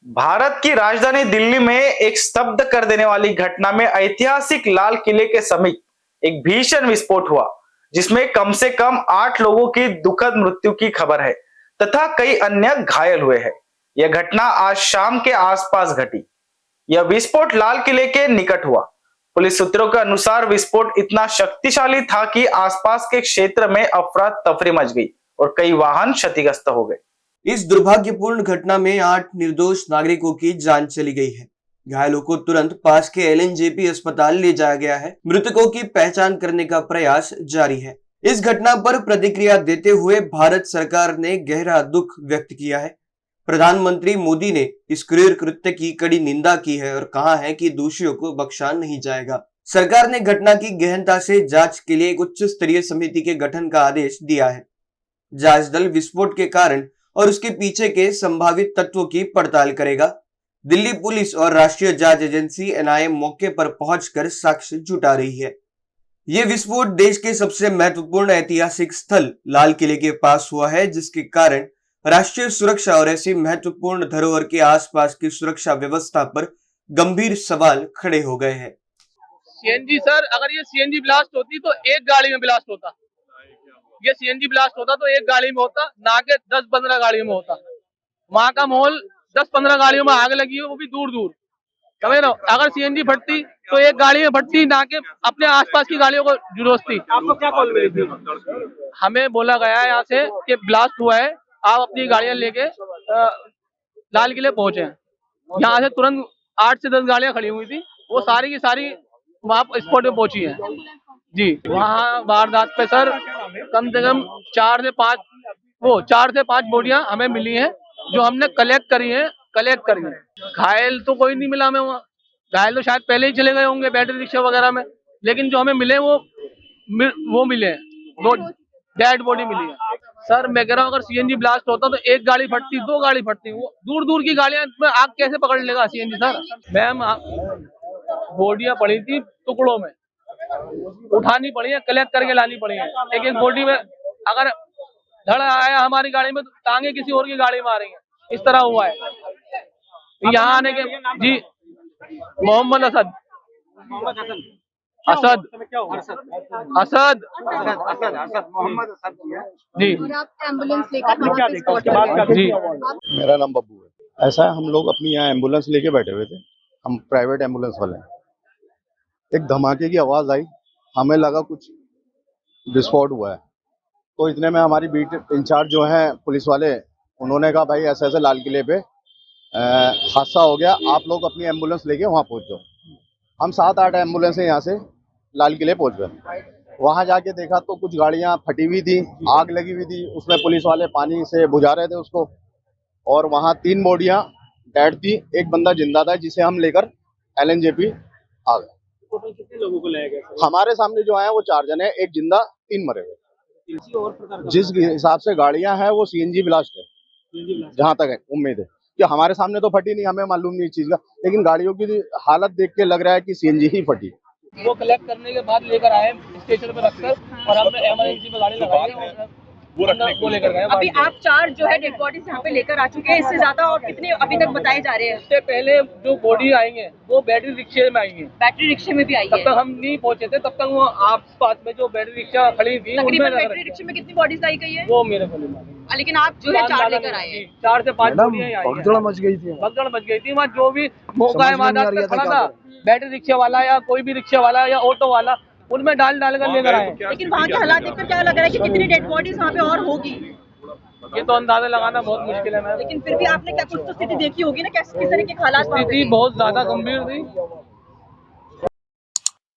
भारत की राजधानी दिल्ली में एक स्तब्ध कर देने वाली घटना में ऐतिहासिक लाल किले के समीप एक भीषण विस्फोट हुआ, जिसमें कम से कम 8 लोगों की दुखद मृत्यु की खबर है तथा कई अन्य घायल हुए हैं। यह घटना आज शाम के आसपास घटी। यह विस्फोट लाल किले के निकट हुआ। पुलिस सूत्रों के अनुसार विस्फोट इतना शक्तिशाली था कि आसपास के क्षेत्र में अफरा तफरी मच गई और कई वाहन क्षतिग्रस्त हो गए। इस दुर्भाग्यपूर्ण घटना में 8 निर्दोष नागरिकों की जान चली गई है। घायलों को तुरंत पास के एलएनजेपी अस्पताल ले जाया गया है। मृतकों की पहचान करने का प्रयास जारी है। इस घटना पर प्रतिक्रिया देते हुए भारत सरकार ने गहरा दुख व्यक्त किया है। प्रधानमंत्री मोदी ने इस क्रूर कृत्य की कड़ी निंदा की है और कहा है कि दोषियों को बख्शा नहीं जाएगा। सरकार ने घटना की गहनता से जांच के लिए एक उच्च स्तरीय समिति के गठन का आदेश दिया है। जांच दल विस्फोट के कारण और उसके पीछे के संभावित तत्वों की पड़ताल करेगा। दिल्ली पुलिस और राष्ट्रीय जांच एजेंसी एनआईए मौके पर पहुंचकर साक्ष्य जुटा रही है। यह विस्फोट देश के सबसे महत्वपूर्ण ऐतिहासिक स्थल लाल किले के पास हुआ है, जिसके कारण राष्ट्रीय सुरक्षा और ऐसी महत्वपूर्ण धरोहर के आसपास की सुरक्षा व्यवस्था पर गंभीर सवाल खड़े हो गए हैं। सीएनजी सर, अगर ये सीएनजी ब्लास्ट होती तो एक गाड़ी में ब्लास्ट होता। ये सीएनजी ब्लास्ट होता तो एक गाड़ी में होता, ना कि 10-15 गाड़ियों में होता। वहाँ का माहौल 10-15 गाड़ियों में आग लगी है, वो भी दूर दूर। समझ रहे हो? अगर सीएनजी फटती तो एक गाड़ी में फटती, ना कि अपने आसपास की गाड़ियों को जुड़ोसती। आपको क्या कॉल मिली थी? हमें बोला गया है यहाँ से कि ब्लास्ट हुआ है, आप अपनी गाड़ियां लेके लाल किले पहुंचे। यहाँ से तुरंत 8 से 10 गाड़ियां खड़ी हुई थी, वो सारी की सारी वहाँ स्पॉट पे पहुंची है जी। वहाँ वारदात पे सर कम से कम 4 से 5 बॉडियां हमें मिली हैं, जो हमने कलेक्ट करी हैं। घायल तो कोई नहीं मिला हमें वहाँ। घायल तो शायद पहले ही चले गए होंगे बैटरी रिक्शा वगैरह में, लेकिन जो हमें मिले वो मिले हैं, वो डेड बॉडी मिली है। सर मैं कह रहा हूँ, अगर सीएनजी ब्लास्ट होता तो एक गाड़ी फटती, 2 गाड़ी फटती। वो दूर दूर की गाड़ियां में आग कैसे पकड़ लेगा सीएनजी सर? मैम बॉडियां पड़ी थी टुकड़ों में, उठानी पड़ी है, कलेक्ट करके लानी पड़ी है। एक एक बॉडी में अगर धड़ आया हमारी गाड़ी में तो टांगे किसी और की गाड़ी में आ रही है। इस तरह हुआ है। यहाँ आने के जी मोहम्मद असद मोहम्मद जी। और आप एम्बुलेंस लेकर जी मेरा नाम बब्बू है। ऐसा है, हम लोग अपनी यहाँ एम्बुलेंस लेके बैठे हुए थे। हम प्राइवेट एम्बुलेंस वाले हैं। एक धमाके की आवाज़ आई, हमें लगा कुछ विस्फोट हुआ है। तो इतने में हमारी बीट इंचार्ज जो हैं पुलिस वाले, उन्होंने कहा भाई ऐसे ऐसे लाल किले पे हादसा हो गया, आप लोग अपनी एम्बुलेंस लेके वहाँ पहुँच जाओ। हम 7-8 एम्बुलेंसें यहाँ से लाल किले पहुँच गए। वहाँ जाके देखा तो कुछ गाड़ियाँ फटी हुई थी, आग लगी हुई थी, उसमें पुलिस वाले पानी से बुझा रहे थे उसको। और वहाँ 3 बॉडियाँ डेड थी, एक बंदा जिंदा था जिसे हम लेकर एलएनजेपी आ गए। कितने लोगों को लाया गया? हमारे सामने जो आए वो 4 जने, एक जिंदा 3 मरे हुए। किसी और प्रकार का जिस हिसाब से गाड़ियां हैं वो सीएनजी ब्लास्ट है, जहाँ तक है उम्मीद है कि हमारे सामने तो फटी नहीं, हमें मालूम नहीं इस चीज का, लेकिन गाड़ियों की हालत देख के लग रहा है कि सीएनजी ही फटी। वो कलेक्ट करने के बाद लेकर आए स्टेशन पे रखकर, और हमने इमरजेंसी में गाड़ी लगाई है, वो लेकर गए। अभी आप 4 जो है डेड बॉडीज यहाँ पे लेकर आ चुके हैं, इससे ज्यादा और कितने अभी तक बताए जा रहे हैं? इससे पहले जो बॉडी आएंगे वो बैटरी रिक्शे में आएंगे। बैटरी रिक्शे में भी आई तब है। तक हम नहीं पहुंचे थे, तब तक वो आस-पास में जो बैटरी रिक्शा खड़ी थी तकरीबन बैटरी रिक्शे में कितनी बॉडीज लाई गई है? वो मेरे को नहीं मालूम। लेकिन आप जो है 4 लेकर आए हैं। 4 से 5 बॉडियां आई हैं। भगदड़ मच गई थी वहाँ। जो भी मौका है वहाँ खड़ा था, बैटरी रिक्शा वाला या कोई भी रिक्शा वाला या ऑटो वाला, उनमें डाल कर लेकर आए। लेकिन वहाँ के हालात देखकर क्या लग रहा है कि कितनी डेड बॉडीज वहाँ पे और होगी? ये तो अंदाजा लगाना बहुत मुश्किल है मैम। लेकिन फिर भी आपने क्या कुछ तो स्थिति देखी होगी ना, किस तरह के हालात? स्थिति बहुत ज्यादा गंभीर थी।